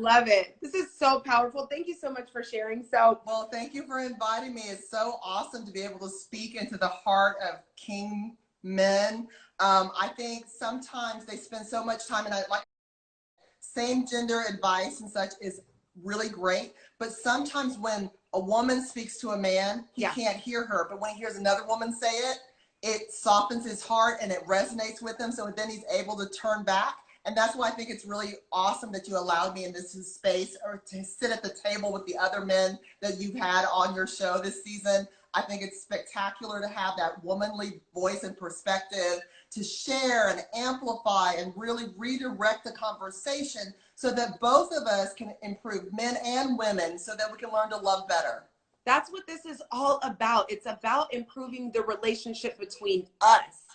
Love it. This is so powerful. Thank you so much for sharing. So, well, thank you for inviting me. It's so awesome to be able to speak into the heart of king men. I think sometimes they spend so much time, and I like same gender advice and such is really great. But sometimes when a woman speaks to a man, he can't hear her. But when he hears another woman say it, it softens his heart and it resonates with him. So then he's able to turn back. And that's why I think it's really awesome that you allowed me in this space, or to sit at the table with the other men that you've had on your show this season. I think it's spectacular to have that womanly voice and perspective to share and amplify and really redirect the conversation so that both of us can improve, men and women, so that we can learn to love better. that's what this is all about. It's about improving the relationship between us.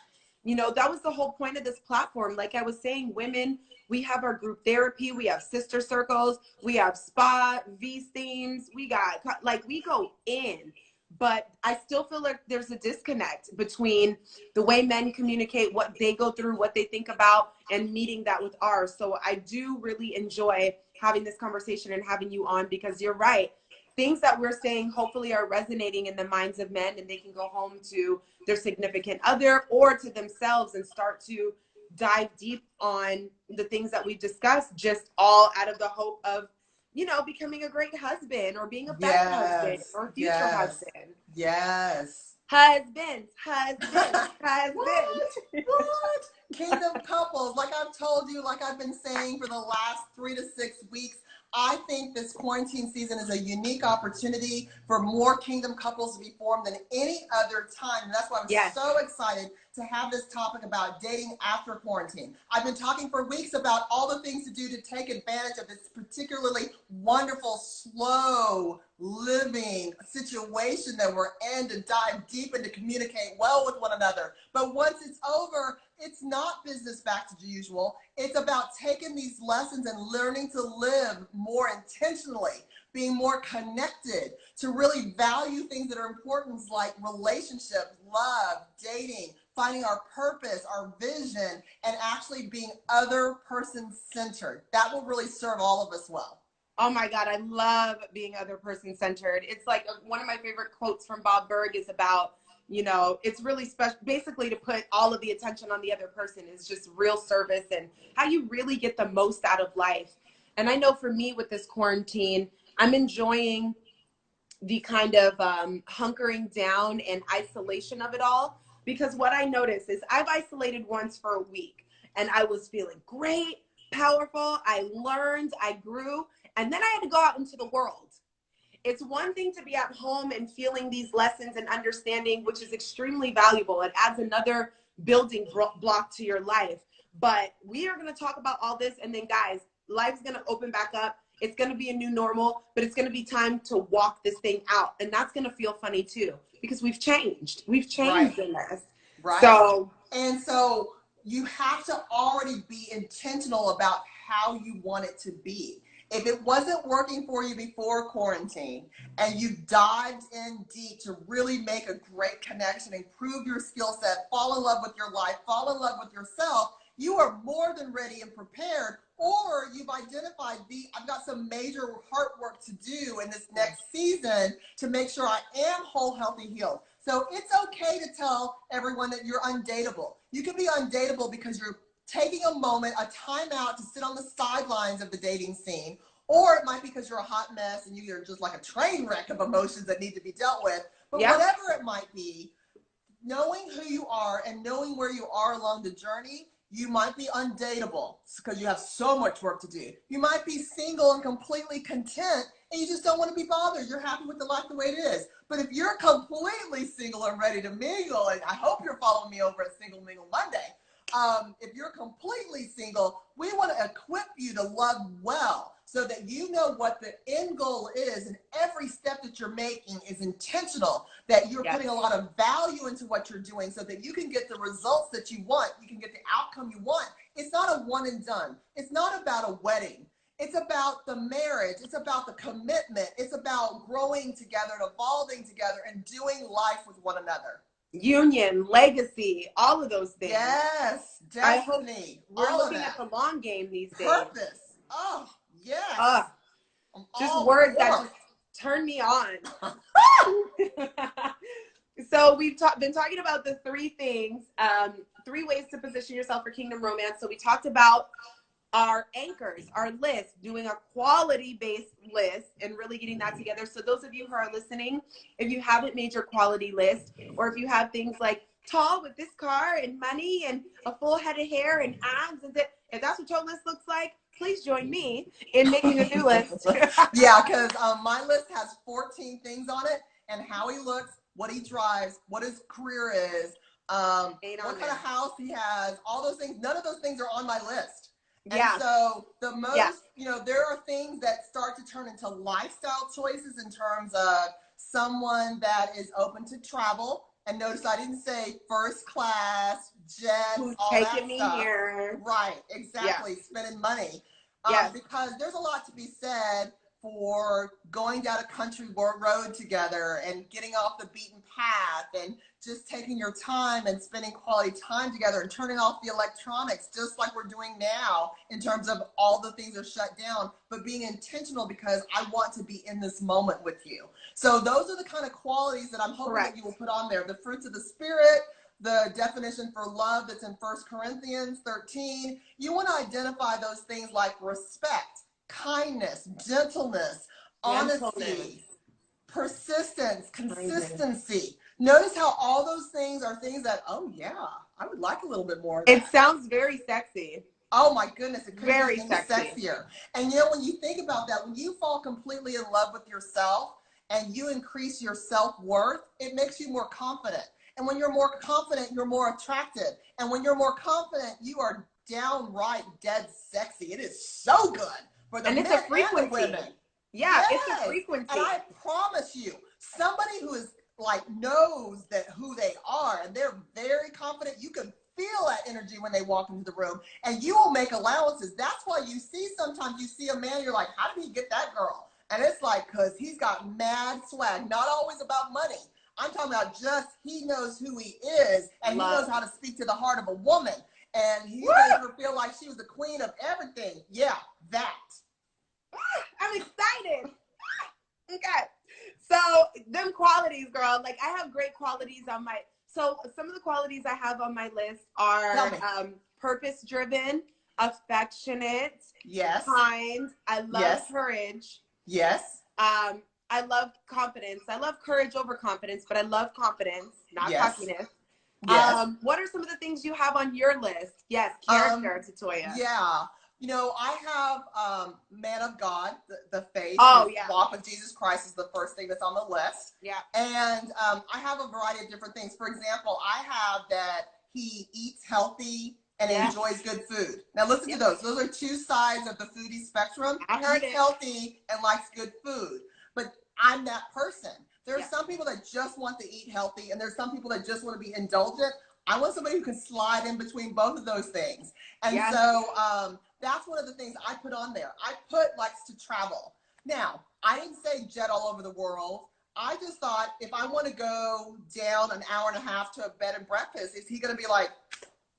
You know, that was the whole point of this platform. Like I was saying, women, we have our group therapy, we have sister circles, we have spa, V-steams, we got, like, we go in. But I still feel like there's a disconnect between the way men communicate, what they go through, what they think about, and meeting that with ours. So I do really enjoy having this conversation and having you on, because you're right. Things that we're saying hopefully are resonating in the minds of men, and they can go home to their significant other or to themselves and start to dive deep on the things that we discussed, just all out of the hope of, you know, becoming a great husband or being a better husband or future husband. Yes. Husbands. What? Kingdom couples, like I've told you, like I've been saying for the last 3 to 6 weeks, I think this quarantine season is a unique opportunity for more kingdom couples to be formed than any other time. And that's why I'm so excited to have this topic about dating after quarantine. I've been talking for weeks about all the things to do to take advantage of this particularly wonderful, slow living situation that we're in, to dive deep and to communicate well with one another. But once it's over, it's not business back to usual. It's about taking these lessons and learning to live more intentionally, being more connected, to really value things that are important, like relationships, love, dating, finding our purpose, our vision, and actually being other person centered. That will really serve all of us well. Oh my God, I love being other person centered. It's like one of my favorite quotes from Bob Berg is about, you know, it's really special, basically to put all of the attention on the other person is just real service and how you really get the most out of life. And I know for me with this quarantine, I'm enjoying the kind of hunkering down and isolation of it all, because what I notice is I've isolated once for a week and I was feeling great, powerful, I learned, I grew, and then I had to go out into the world. It's one thing to be at home and feeling these lessons and understanding, which is extremely valuable. It adds another building block to your life. But we are going to talk about all this. And then, guys, life's going to open back up. It's going to be a new normal, but it's going to be time to walk this thing out. And that's going to feel funny, too, because we've changed. We've changed in this. Right. And so you have to already be intentional about how you want it to be. If it wasn't working for you before quarantine and you dived in deep to really make a great connection, improve your skill set, fall in love with your life, fall in love with yourself, you are more than ready and prepared. Or you've identified, I've got some major heart work to do in this next season to make sure I am whole, healthy, healed. So it's okay to tell everyone that you're undateable. You can be undateable because you're taking a moment, a time out to sit on the sidelines of the dating scene, or it might be because you're a hot mess and you're just like a train wreck of emotions that need to be dealt with. But whatever it might be, knowing who you are and knowing where you are along the journey, you might be undateable because you have so much work to do. You might be single and completely content and you just don't want to be bothered. You're happy with the life the way it is. But if you're completely single and ready to mingle, and I hope you're following me over at Single Mingle Monday, if you're completely single, we want to equip you to love well so that you know what the end goal is, and every step that you're making is intentional, that you're putting a lot of value into what you're doing so that you can get the results that you want, you can get the outcome you want. It's not a one and done. It's not about a wedding. It's about the marriage. It's about the commitment. It's about growing together and evolving together and doing life with one another. Union, legacy, all of those things. Yes, destiny. We're looking at the long game these days. Purpose. Oh, Yes. Just words that just turn me on. So we've been talking about the three things, 3 ways to position yourself for kingdom romance. So we talked about our anchors, our list, doing a quality-based list and really getting that together. So those of you who are listening, if you haven't made your quality list, or if you have things like tall with this car and money and a full head of hair and abs, and if that's what your list looks like, please join me in making a new list. Yeah, because my list has 14 things on it, and how he looks, what he drives, what his career is, what kind of house he has, all those things. None of those things are on my list. And so the most, you know, there are things that start to turn into lifestyle choices in terms of someone that is open to travel. And notice I didn't say first class, jets, Who's all taking that me stuff. here. Right, exactly, spending money. Because there's a lot to be said for going down a country road together and getting off the beaten path and just taking your time and spending quality time together and turning off the electronics, just like we're doing now in terms of all the things are shut down, but being intentional because I want to be in this moment with you. So those are the kind of qualities that I'm hoping that you will put on there. The fruits of the Spirit, the definition for love that's in 1 Corinthians 13. You want to identify those things like respect, kindness, gentleness, honesty, persistence, consistency. Notice how all those things are things that, oh yeah, I would like a little bit more of that. It sounds very sexy. Oh my goodness, it could very be any sexier. And you know, when you think about that, when you fall completely in love with yourself and you increase your self-worth, it makes you more confident. And when you're more confident, you're more attractive. And when you're more confident, you are downright dead sexy. It is so good for the men and the women. Yeah, it's a frequency. And I promise you, somebody who is like knows that who they are and they're very confident, you can feel that energy when they walk into the room, and you will make allowances. That's why you see, sometimes you see a man, you're like, how did he get that girl? And it's like, because he's got mad swag, not always about money. I'm talking about just he knows who he is, and he knows how to speak to the heart of a woman. And he made her feel like she was the queen of everything. Yeah, that. I'm excited. Okay. So them qualities, girl, like I have great qualities on my, so some of the qualities I have on my list are purpose-driven, affectionate, kind, I love courage. I love confidence. I love courage over confidence, but I love confidence, not cockiness. What are some of the things you have on your list? Yes, character, Tatoya. Yeah. You know, I have man of God, the faith, walk with Jesus Christ is the first thing that's on the list. Yeah. And I have a variety of different things. For example, I have that he eats healthy and enjoys good food. Now listen to those. Those are two sides of the foodie spectrum. I heard it. Healthy and likes good food. But I'm that person. There are some people that just want to eat healthy, and there's some people that just want to be indulgent. I want somebody who can slide in between both of those things. And so that's one of the things I put on there. I put likes to travel. Now, I didn't say jet all over the world. I just thought, if I want to go down an hour and a half to a bed and breakfast, is he going to be like,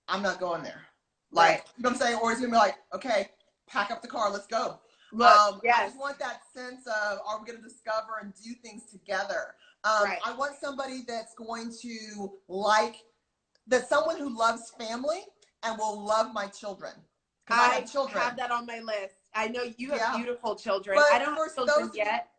I'm not going there? Like, you know what I'm saying? Or is he going to be like, okay, pack up the car, let's go. I just want that sense of, are we going to discover and do things together? I want somebody that's going to someone who loves family and will love my children. I have that on my list. I know you have beautiful children. I don't have children yet.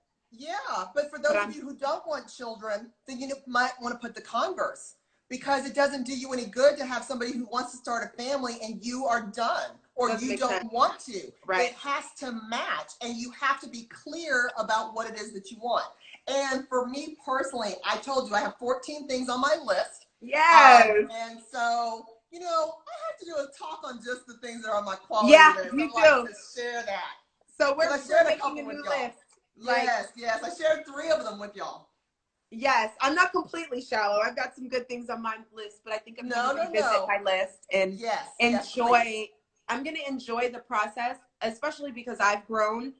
But for those of you who don't want children, then you might want to put the converse, because it doesn't do you any good to have somebody who wants to start a family and you are done, or you don't want to. It has to match, and you have to be clear about what it is that you want. And for me personally, I told you I have 14 things on my list. And so, you know, I have to do a talk on just the things that are on my quality list. Me I'd too. Like to share that. So we're making a new list. Yes. I shared 3 of them with y'all. Yes, I'm not completely shallow. I've got some good things on my list, but I think I'm going to revisit my list and enjoy. I'm going to enjoy the process, especially because I've grown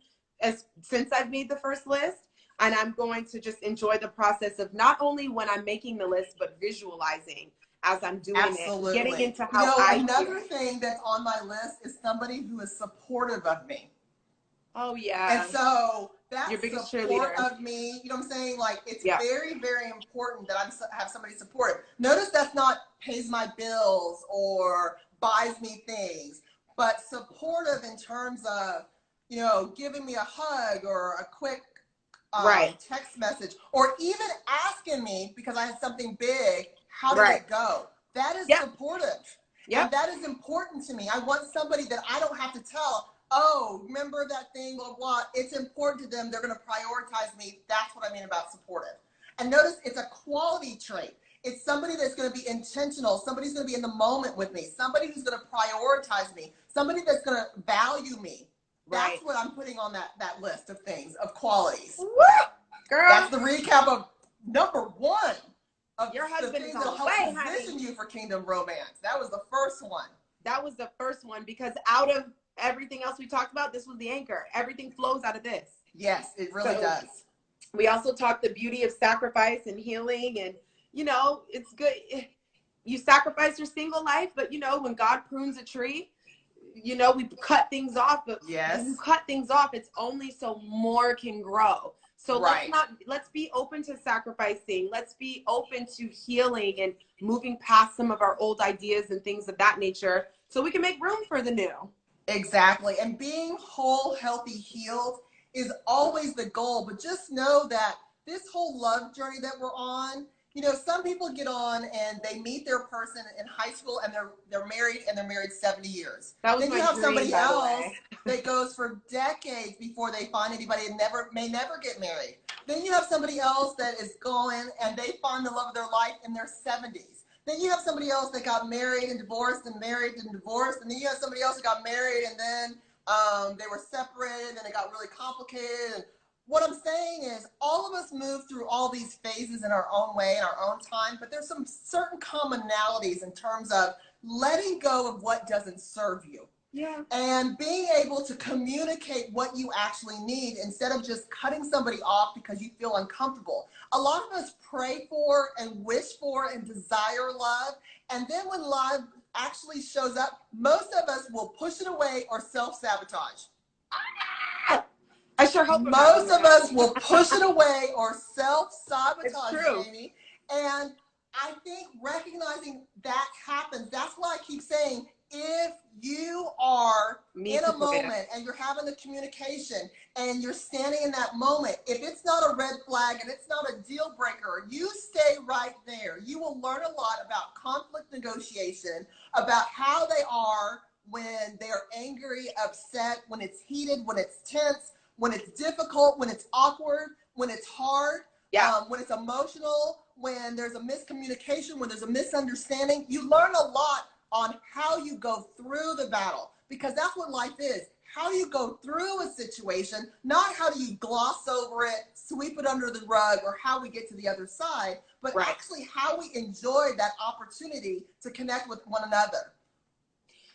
since I've made the first list. And I'm going to just enjoy the process of not only when I'm making the list, but visualizing as I'm doing it, getting into how another thing that's on my list is somebody who is supportive of me. Oh And yeah. so that Your biggest support cheerleader. of me, you know what I'm saying? Like, it's Yeah. very, very important that I have somebody supportive. Notice that's not pays my bills or buys me things, but supportive in terms of, you know, giving me a hug or a quick Right. text message, or even asking me because I had something big, how did Right. it go? That is Yep. supportive. Yep. And that is important to me. I want somebody that I don't have to tell, oh, remember that thing, blah, blah. It's important to them. They're going to prioritize me. That's what I mean about supportive. And notice it's a quality trait. It's somebody that's going to be intentional. Somebody's going to be in the moment with me. Somebody who's going to prioritize me. Somebody that's going to value me. Right. That's what I'm putting on that list of things, of qualities. Woo! Girl. That's the recap of number one of Your the husband things is on that'll the help way, position honey. you for kingdom romance. That was the first one. That was the first one, because out of everything else we talked about, this was the anchor. Everything flows out of this. Yes, it really does. We also talked the beauty of sacrifice and healing, and you know, it's good. You sacrifice your single life, but you know, when God prunes a tree, you know, we cut things off, but yes, when you cut things off, it's only so more can grow. So right. let's be open to sacrificing. Let's be open to healing and moving past some of our old ideas and things of that nature so we can make room for the new. Exactly. And being whole, healthy, healed is always the goal. But just know that this whole love journey that we're on, you know, some people get on and they meet their person in high school and they're married, and they're married 70 years. That was then my you have dream, somebody by the else way. that goes for decades before they find anybody and may never get married. Then you have somebody else that is going and they find the love of their life in their 70s. Then you have somebody else that got married and divorced and married and divorced. And then you have somebody else that got married and then they were separated and it got really complicated. And what I'm saying is all of us move through all these phases in our own way, in our own time, but there's some certain commonalities in terms of letting go of what doesn't serve you. Yeah. And being able to communicate what you actually need instead of just cutting somebody off because you feel uncomfortable. A lot of us pray for and wish for and desire love. And then when love actually shows up, most of us will push it away or self-sabotage. I sure hope most of us will push it away or self-sabotage, Jaimi. And I think recognizing that happens, that's why I keep saying, if you are in a moment and you're having the communication and you're standing in that moment, if it's not a red flag and it's not a deal breaker, you stay right there. You will learn a lot about conflict negotiation, about how they are when they're angry, upset, when it's heated, when it's tense, when it's difficult, when it's awkward, when it's hard, when it's emotional, when there's a miscommunication, when there's a misunderstanding. You learn a lot on how you go through the battle, because that's what life is. How you go through a situation, not how do you gloss over it, sweep it under the rug, or how we get to the other side, but actually how we enjoy that opportunity to connect with one another.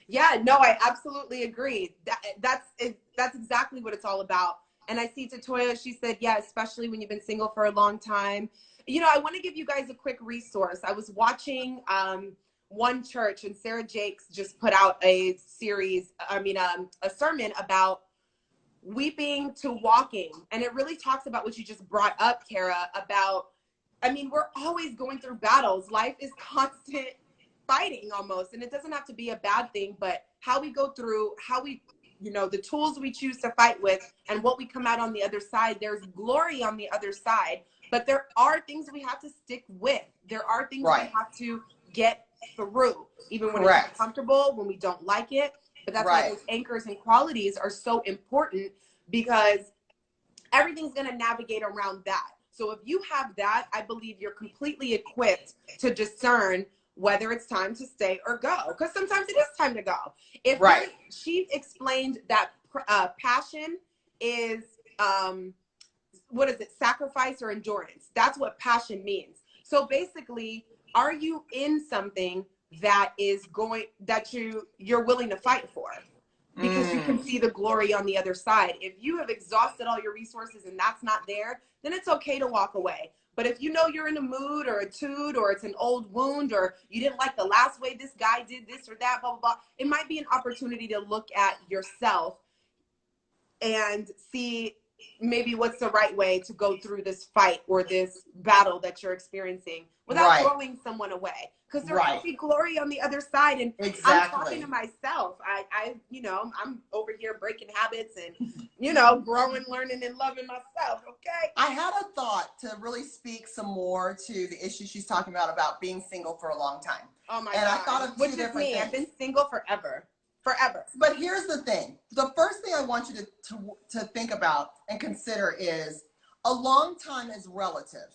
Yeah, no, I absolutely agree. That's exactly what it's all about. And I see Tatoya, she said, yeah, especially when you've been single for a long time. You know, I want to give you guys a quick resource. I was watching One Church, and Sarah Jakes just put out a sermon about weeping to walking. And it really talks about what you just brought up, Kara, about, I mean, we're always going through battles. Life is constant fighting almost, and it doesn't have to be a bad thing, but how we go through, how we, you know, the tools we choose to fight with and what we come out on the other side. There's glory on the other side, but there are things we have to stick with. There are things we have to get through, even when it's uncomfortable, when we don't like it. But that's why those anchors and qualities are so important, because everything's going to navigate around that. So if you have that, I believe you're completely equipped to discern whether it's time to stay or go, because sometimes it is time to go. If she explained that passion is what is it, sacrifice or endurance? That's what passion means. So basically, are you in something that is you're willing to fight for? Because you can see the glory on the other side. If you have exhausted all your resources and that's not there, then it's okay to walk away. But if you know you're in a mood or a toot, or it's an old wound, or you didn't like the last way this guy did this or that, blah, blah, blah, it might be an opportunity to look at yourself and see maybe what's the right way to go through this fight or this battle that you're experiencing without throwing someone away. Because there could be glory on the other side. And I'm talking to myself. I, you know, I'm over here breaking habits and, you know, growing, learning, and loving myself. Okay. I had a thought to really speak some more to the issue she's talking about being single for a long time. Oh my God. And I thought of two different things. I've been single forever. But here's the thing. The first thing I want you to think about and consider is a long time is relative.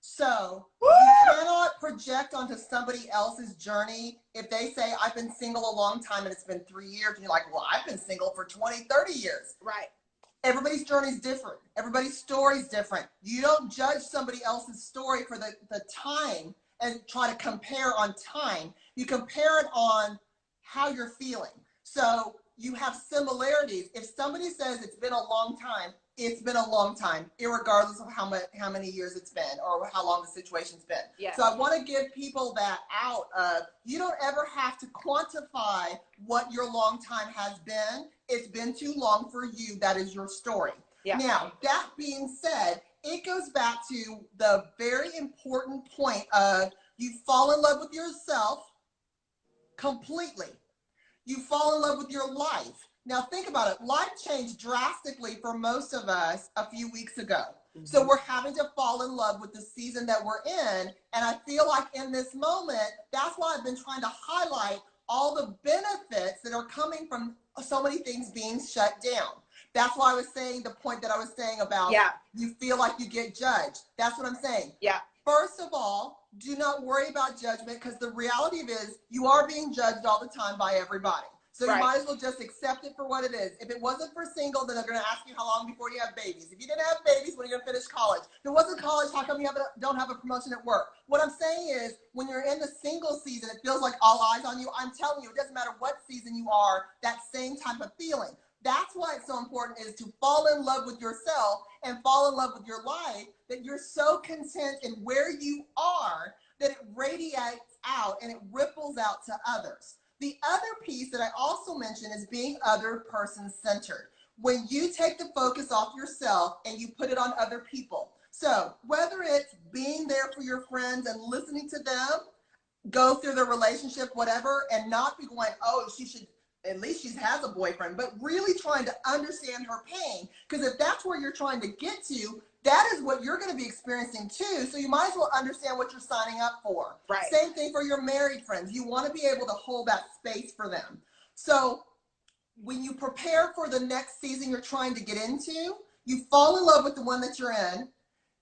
So you cannot project onto somebody else's journey. If they say, I've been single a long time and it's been 3 years, and you're like, well, I've been single for 20, 30 years. Right. Everybody's journey is different. Everybody's story is different. You don't judge somebody else's story for the time and try to compare on time. You compare it on how you're feeling. So you have similarities. If somebody says it's been a long time, it's been a long time, irregardless of how many years it's been or how long the situation's been. Yes. So I want to give people that out of, you don't ever have to quantify what your long time has been. It's been too long for you. That is your story. Yeah. Now, that being said, it goes back to the very important point of you fall in love with yourself completely. You fall in love with your life. Now think about it. Life changed drastically for most of us a few weeks ago. Mm-hmm. So we're having to fall in love with the season that we're in. And I feel like in this moment, that's why I've been trying to highlight all the benefits that are coming from so many things being shut down. That's why I was saying the point that I was saying about you feel like you get judged. That's what I'm saying. Yeah. First of all, do not worry about judgment, because the reality of it is you are being judged all the time by everybody. So you might as well just accept it for what it is. If it wasn't for single, then they're going to ask you how long before you have babies. If you didn't have babies, when are you going to finish college? If it wasn't college, how come you don't have a promotion at work? What I'm saying is, when you're in the single season, it feels like all eyes on you. I'm telling you, it doesn't matter what season you are, that same type of feeling. That's why it's so important, is to fall in love with yourself and fall in love with your life, that you're so content in where you are that it radiates out and it ripples out to others. The other piece that I also mentioned is being other person centered. When you take the focus off yourself and you put it on other people. So whether it's being there for your friends and listening to them go through their relationship, whatever, and not be going, oh, she should, at least she has a boyfriend, but really trying to understand her pain. Because if that's where you're trying to get to, that is what you're going to be experiencing too. So you might as well understand what you're signing up for. Right. Same thing for your married friends. You want to be able to hold that space for them. So when you prepare for the next season you're trying to get into, you fall in love with the one that you're in,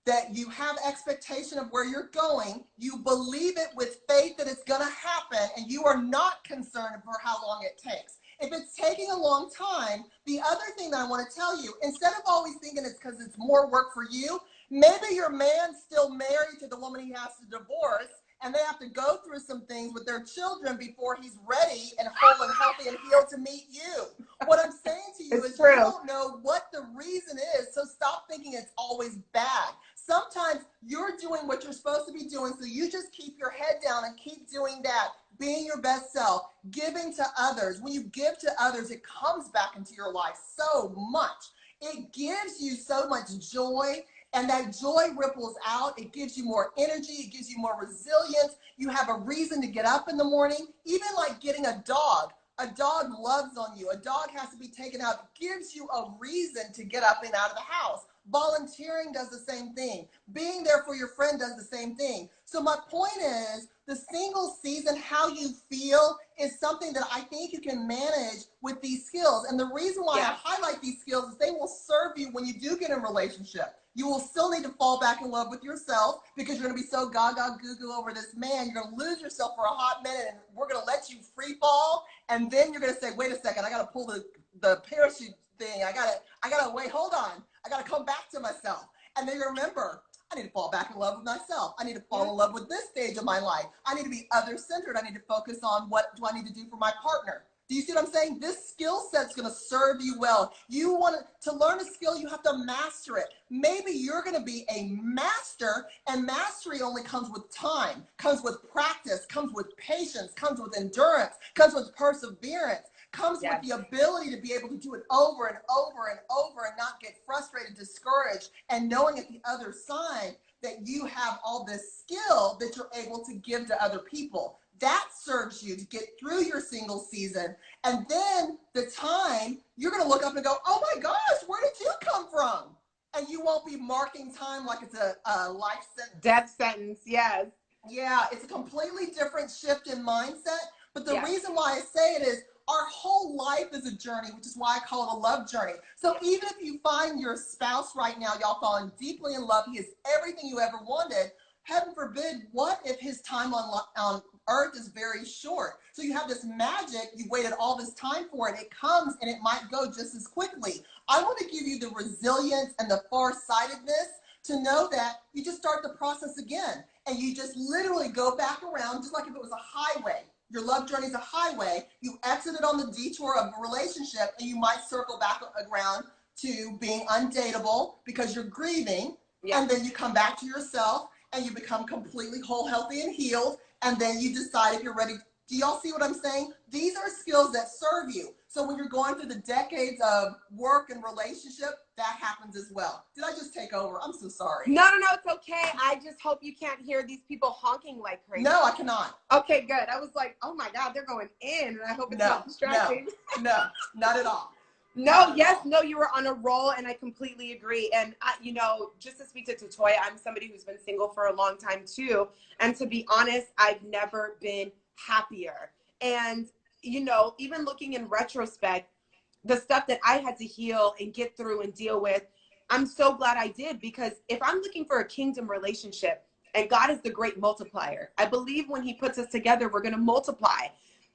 that you have expectation of where you're going, you believe it with faith that it's going to happen, and you are not concerned for how long it takes. If it's taking a long time, the other thing that I want to tell you, instead of always thinking it's because it's more work for you, maybe your man's still married to the woman he has to divorce, and they have to go through some things with their children before he's ready and whole and healthy and healed to meet you. What I'm saying to you is you don't know what the reason is, so stop thinking it's always bad. Sometimes you're doing what you're supposed to be doing, so you just keep your head down and keep doing that, being your best self, giving to others. When you give to others, it comes back into your life so much. It gives you so much joy, and that joy ripples out. It gives you more energy. It gives you more resilience. You have a reason to get up in the morning. Even like getting a dog. A dog loves on you. A dog has to be taken out. It gives you a reason to get up and out of the house. Volunteering does the same thing. Being there for your friend does the same thing. So my point is, the single season, how you feel, is something that I think you can manage with these skills. And the reason why I highlight these skills is they will serve you when you do get in a relationship. You will still need to fall back in love with yourself, because you're going to be so gaga goo over this man. You're going to lose yourself for a hot minute, and we're going to let you free fall. And then you're going to say, wait a second, I got to pull the parachute thing. I got to wait, hold on. I got to come back to myself. And then you remember, I need to fall back in love with myself. I need to fall in love with this stage of my life. I need to be other-centered. I need to focus on what do I need to do for my partner. Do you see what I'm saying? This skill set's going to serve you well. You want to learn a skill, you have to master it. Maybe you're going to be a master, and mastery only comes with time, comes with practice, comes with patience, comes with endurance, comes with perseverance, comes with Yes. the ability to be able to do it over and over and over and not get frustrated, discouraged, and knowing at the other side that you have all this skill that you're able to give to other people. That serves you to get through your single season. And then the time, you're going to look up and go, oh my gosh, where did you come from? And you won't be marking time like it's a life sentence. Death sentence, yes. Yeah, it's a completely different shift in mindset. But the Yes. reason why I say it is our whole life is a journey, which is why I call it a love journey. So even if you find your spouse right now, y'all falling deeply in love, he is everything you ever wanted. Heaven forbid, what if his time on earth is very short? So you have this magic, you waited all this time for it, it comes and it might go just as quickly. I want to give you the resilience and the farsightedness to know that you just start the process again. And you just literally go back around, just like if it was a highway. Your love journey is a highway. You exited on the detour of a relationship, and you might circle back around to being undateable because you're grieving. Yeah. And then you come back to yourself, and you become completely whole, healthy, and healed. And then you decide if you're ready. Do y'all see what I'm saying? These are skills that serve you. So when you're going through the decades of work and relationship, that happens as well. Did I just take over? I'm so sorry. No, it's okay. I just hope you can't hear these people honking like crazy. No, I cannot. Okay, good. I was like, oh my God, they're going in, and I hope it's not distracting. No, not at all. No, you were on a roll, and I completely agree. And, just to speak to Toya, I'm somebody who's been single for a long time, too. And to be honest, I've never been happier. And, even looking in retrospect, the stuff that I had to heal and get through and deal with, I'm so glad I did, because if I'm looking for a kingdom relationship, and God is the great multiplier, I believe when he puts us together, we're going to multiply.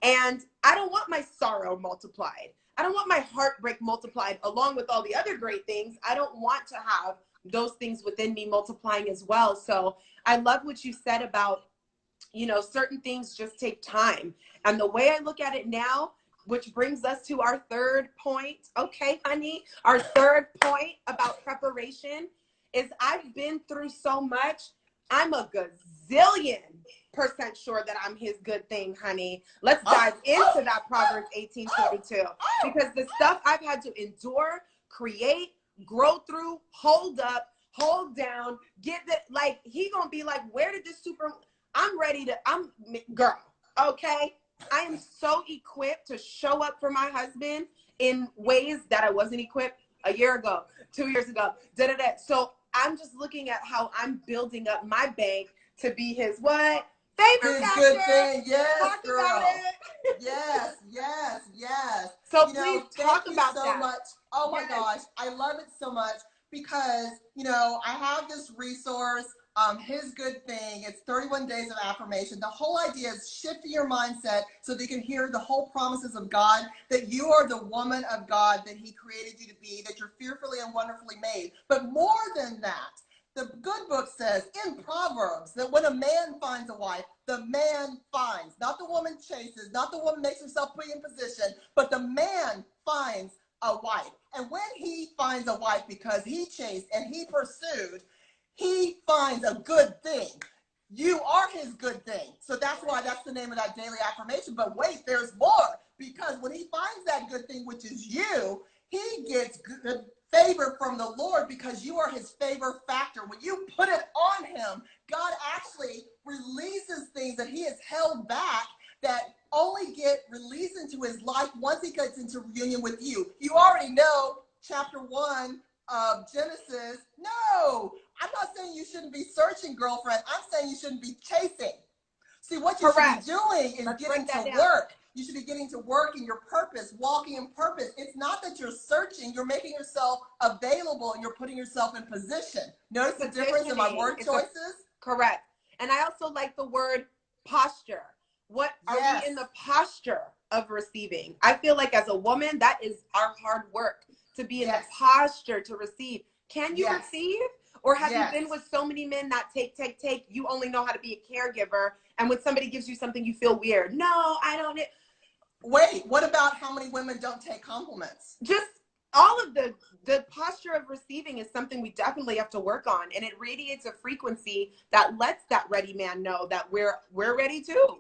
And I don't want my sorrow multiplied. I don't want my heartbreak multiplied along with all the other great things. I don't want to have those things within me multiplying as well. So I love what you said about, certain things just take time. And the way I look at it now, which brings us to our third point. Okay, honey, our third point about preparation is I've been through so much. I'm a gazillion % sure that I'm his good thing, honey. Let's dive into that Proverbs 18:22, because the stuff I've had to endure, create, grow through, hold up, hold down, get that, like, he gonna be like, where did this girl, okay? I am so equipped to show up for my husband in ways that I wasn't equipped a year ago, 2 years ago, So I'm just looking at how I'm building up my bank to be his what? Favorite factor. Good thing. Yes, talk girl. About it. Yes. So please talk about that. Thank you so much. Oh my gosh, I love it so much because, I have this resource, his good thing. It's 31 days of affirmation. The whole idea is shifting your mindset so that you can hear the whole promises of God, that you are the woman of God that he created you to be, that you're fearfully and wonderfully made. But more than that, the good book says in Proverbs that when a man finds a wife, the man finds, not the woman chases, not the woman makes herself put in position, but the man finds a wife. And when he finds a wife because he chased and he pursued, he finds a good thing. You are his good thing. So that's why that's the name of that daily affirmation. But wait, there's more. Because when he finds that good thing, which is you, he gets good favor from the Lord because you are his favor factor. When you put it on him, God actually releases things that he has held back that only get released into his life once he gets into reunion with you. You already know chapter 1 of Genesis. No, I'm not saying you shouldn't be searching, girlfriend. I'm saying you shouldn't be chasing. See, what you should be doing is getting to work. You should be getting to work in your purpose, walking in purpose. It's not that you're searching. You're making yourself available and you're putting yourself in position. Notice the difference in my word choices? Correct. And I also like the word posture. What are we in the posture of receiving? I feel like as a woman, that is our hard work, to be in the posture to receive. Can you receive? Or have you been with so many men that take? You only know how to be a caregiver. And when somebody gives you something, you feel weird. No, I don't. Wait, what about how many women don't take compliments? Just all of the posture of receiving is something we definitely have to work on. And it radiates a frequency that lets that ready man know that we're ready too.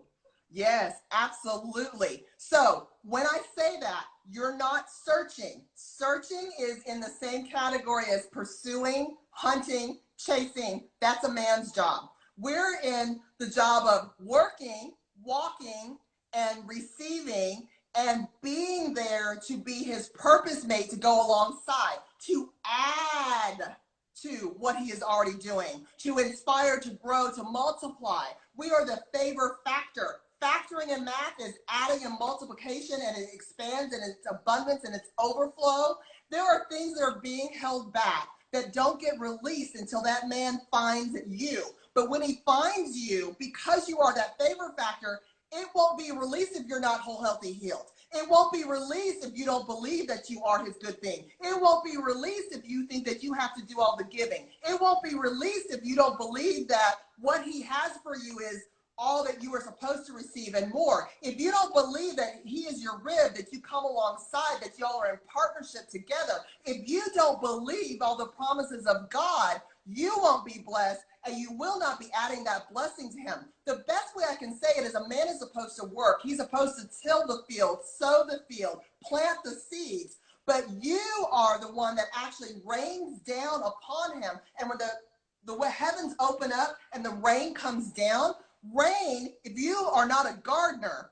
Yes, absolutely. So when I say that, you're not searching. Searching is in the same category as pursuing, hunting, chasing. That's a man's job. We're in the job of working, walking, and receiving and being there to be his purpose mate, to go alongside, to add to what he is already doing, to inspire, to grow, to multiply. We are the favor factor. Factoring in math is adding and multiplication, and it expands in its abundance and its overflow. There are things that are being held back that don't get released until that man finds you. But when he finds you, because you are that favor factor, it won't be released if you're not whole, healthy, healed. It won't be released if you don't believe that you are his good thing. It won't be released if you think that you have to do all the giving. It won't be released if you don't believe that what he has for you is all that you are supposed to receive and more. If you don't believe that he is your rib, that you come alongside, that y'all are in partnership together, if you don't believe all the promises of God, you won't be blessed, and you will not be adding that blessing to him. The best way I can say it is, a man is supposed to work. He's supposed to till the field, sow the field, plant the seeds, but you are the one that actually rains down upon him. And when the heavens open up and the rain comes down, rain, if you are not a gardener,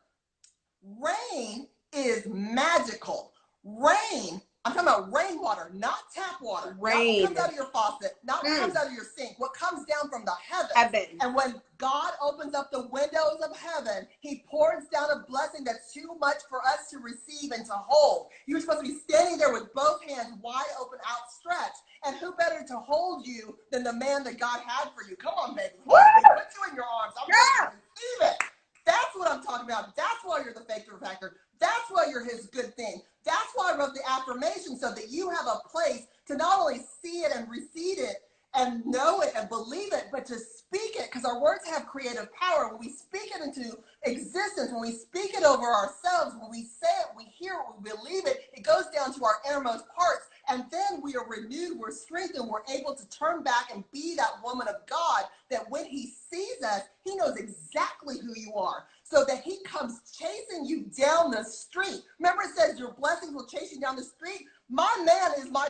rain is magical. Rain, I'm talking about rainwater, not tap water. Rain. Not what comes out of your faucet, not what comes out of your sink, what comes down from the heavens. Heaven. And when God opens up the windows of heaven, he pours down a blessing that's too much for us to receive and to hold. You're supposed to be standing there with both hands wide open, outstretched. And who better to hold you than the man that God had for you? Come on, baby. Put you in your arms. I'm ready to receive it. That's what I'm talking about. That's why you're the factor factor. That's why you're his good thing. That's why I wrote the affirmation, so that you have a place to not only see it and receive it and know it and believe it, but to speak it, because our words have creative power. When we speak it into existence, when we speak it over ourselves, when we say it, we hear it, we believe it, it goes down to our innermost parts, and then we are renewed, we're strengthened, we're able to turn back and be that woman of God, that when he sees us, he knows exactly who you are, so that he comes chasing you down the street. Remember, it says your blessings will chase you down the street. My man is my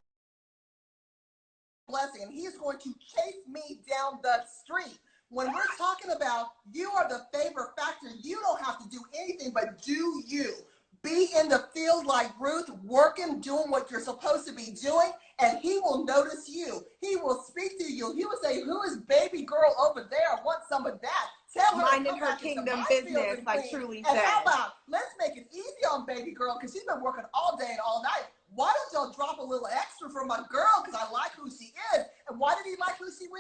blessing, and he is going to chase me down the street. When we're talking about you are the favor factor, you don't have to do anything but do you. Be in the field like Ruth, working, doing what you're supposed to be doing, and he will notice you. He will speak to you. He will say, who is baby girl over there? I want some of that. Tell her minding her kingdom business, like Truly said. And how about, let's make it easy on baby girl, because she's been working all day and all night. Why don't y'all drop a little extra for my girl, because I like who she is. And why did he like who she is?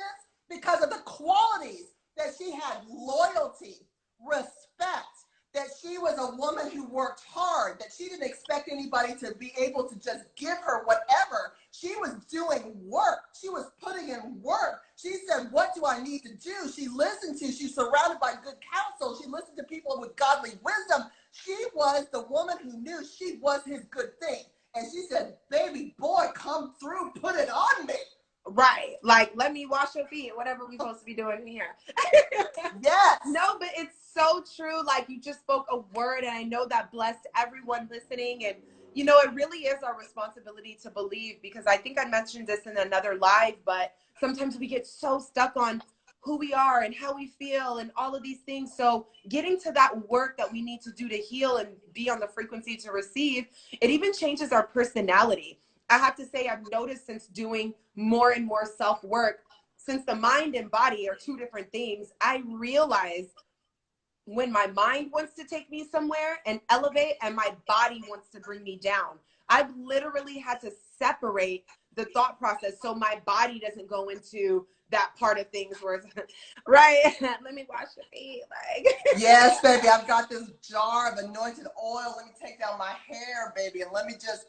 Because of the qualities that she had: loyalty, respect, that she was a woman who worked hard, that she didn't expect anybody to be able to just give her whatever. She was doing work. She was putting in work. She said, what do I need to do? She listened to, she's surrounded by good counsel. She listened to people with godly wisdom. She was the woman who knew she was his good thing. And she said, baby boy, come through, put it on me. Right. Like, let me wash your feet, whatever we're supposed to be doing here. Yes. No, but it's so true. Like, you just spoke a word, and I know that blessed everyone listening. And, you know, it really is our responsibility to believe, because I think I mentioned this in another live, but sometimes we get so stuck on who we are and how we feel and all of these things. So getting to that work that we need to do to heal and be on the frequency to receive, it even changes our personality. I have to say, I've noticed since doing more and more self-work, since the mind and body are two different things, I realize when my mind wants to take me somewhere and elevate, and my body wants to bring me down. I've literally had to separate the thought process so my body doesn't go into that part of things where it's right. Let me wash your feet. Like, yes, baby, I've got this jar of anointed oil. Let me take down my hair, baby, and let me just,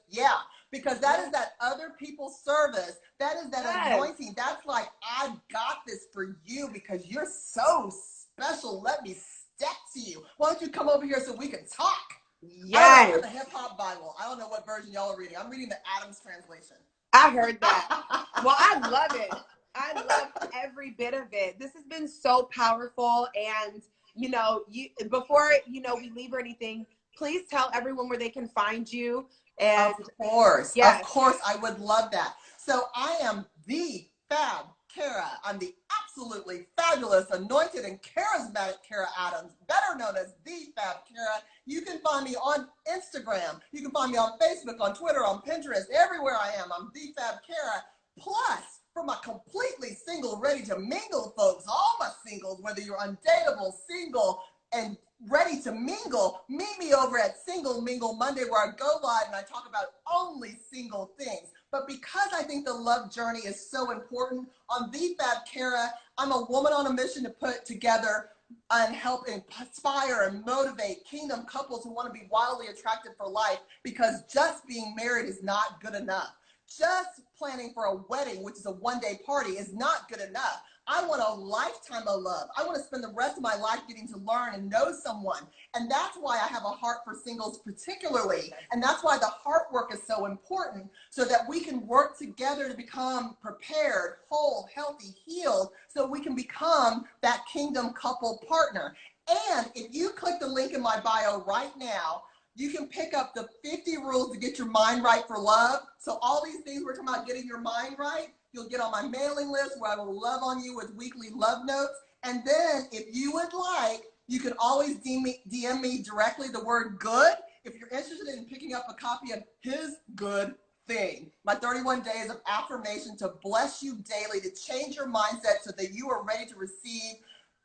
because that is that other people's service. That is that anointing. That's like, I got this for you because you're so special. Let me step to you. Why don't you come over here so we can talk? yes. I have the hip hop Bible. I don't know what version y'all are reading. I'm reading the Adams translation. I heard that. Well, I love it. I love every bit of it. This has been so powerful. And you know, before, you know, we leave or anything, please tell everyone where they can find you. And of course, I would love that. So I am the Fab Kara. I'm the absolutely fabulous, anointed, and charismatic Kara Adams, better known as the Fab Kara. You can find me on Instagram. You can find me on Facebook, on Twitter, on Pinterest, everywhere I am. I'm the Fab Kara. Plus, for my completely single, ready to mingle folks, all my singles, whether you're undateable, single, and ready to mingle, meet me over at Single Mingle Monday, where I go live and I talk about only single things. But because I think the love journey is so important, on The Fab Kara, I'm a woman on a mission to put together and help inspire and motivate kingdom couples who want to be wildly attracted for life, because just being married is not good enough. Just planning for a wedding, which is a one-day party, is not good enough. I want a lifetime of love. I want to spend the rest of my life getting to learn and know someone. And that's why I have a heart for singles particularly. And that's why the heart work is so important, so that we can work together to become prepared, whole, healthy, healed, so we can become that kingdom couple partner. And if you click the link in my bio right now, you can pick up the 50 rules to get your mind right for love. So all these things we're talking about getting your mind right, you'll get on my mailing list where I will love on you with weekly love notes. And then if you would like, you can always DM me directly the word good if you're interested in picking up a copy of His Good Thing, my 31 days of affirmation to bless you daily, to change your mindset so that you are ready to receive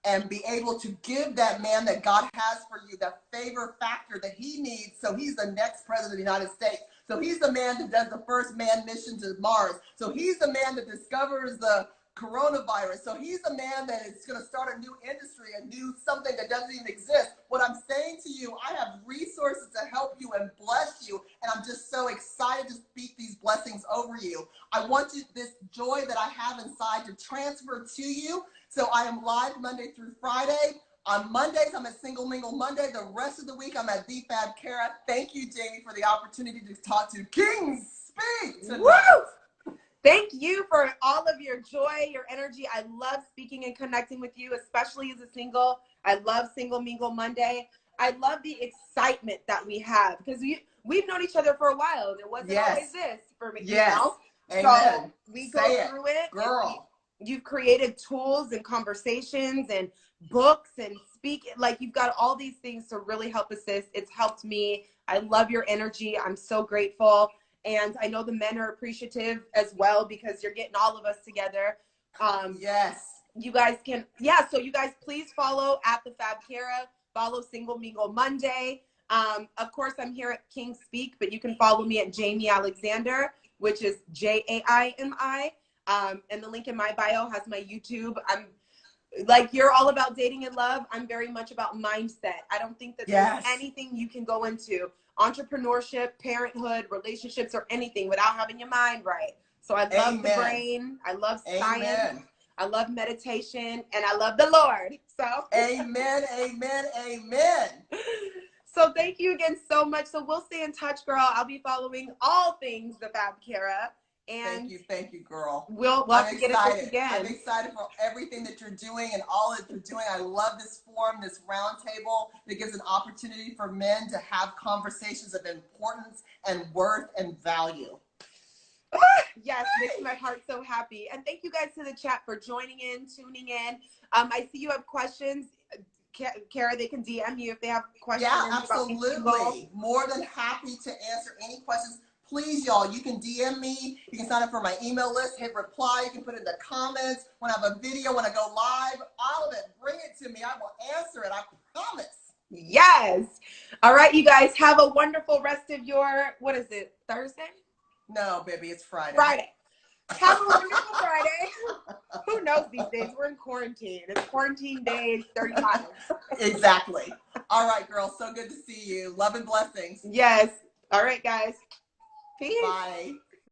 and be able to give that man that God has for you, that favor factor that he needs, so he's the next president of the United States. So he's the man that does the first manned mission to Mars. So he's the man that discovers the coronavirus. So he's the man that is going to start a new industry, a new something that doesn't even exist. What I'm saying to you, I have resources to help you and bless you, and I'm just so excited to speak these blessings over you. I want you, this joy that I have inside, to transfer to you. So I am live Monday through Friday. On Mondays, I'm at Single Mingle Monday. The rest of the week, I'm at The Fab Kara. Thank you, Jaimi, for the opportunity to talk to Kings Speak tonight. Woo! Thank you for all of your joy, your energy. I love speaking and connecting with you, especially as a single. I love Single Mingle Monday. I love the excitement that we have, because we've known each other for a while, and it wasn't always this for me. Yes. You know? Amen. So we go through it. Girl. You've created tools and conversations and books and like you've got all these things to really help assist. It's helped me. I love your energy. I'm so grateful. And I know the men are appreciative as well, because you're getting all of us together. Yes. You guys can, so you guys please follow at The Fab Kara, follow Single Mingle Monday. Of course, I'm here at King Speak, but you can follow me at Jaimi Alexander, which is Jaimi. And the link in my bio has my YouTube. I'm like, you're all about dating and love. I'm very much about mindset. I don't think that there's anything you can go into, entrepreneurship, parenthood, relationships, or anything, without having your mind right. So I love the brain. I love science. I love meditation, and I love the Lord. So amen, amen, amen. So thank you again so much. So we'll stay in touch, girl. I'll be following all things The Fab Kara. And thank you, girl. We'll have to get at this again. I'm excited for everything that you're doing and all that you're doing. I love this forum, this round table that gives an opportunity for men to have conversations of importance and worth and value. Yes, makes my heart so happy. And thank you guys to the chat for joining in, tuning in. I see you have questions. Kara, they can DM you if they have questions. Yeah, absolutely. More than happy to answer any questions. Please, y'all, you can DM me. You can sign up for my email list, hit reply. You can put it in the comments. When I have a video, when I go live, all of it, bring it to me. I will answer it. I promise. Yes. All right, you guys, have a wonderful rest of your, what is it, Thursday? No, baby, it's Friday. Friday. Have a wonderful Friday. Who knows these days? We're in quarantine. It's quarantine days, 35. Exactly. All right, girl. So good to see you. Love and blessings. Yes. All right, guys. Peace. Bye.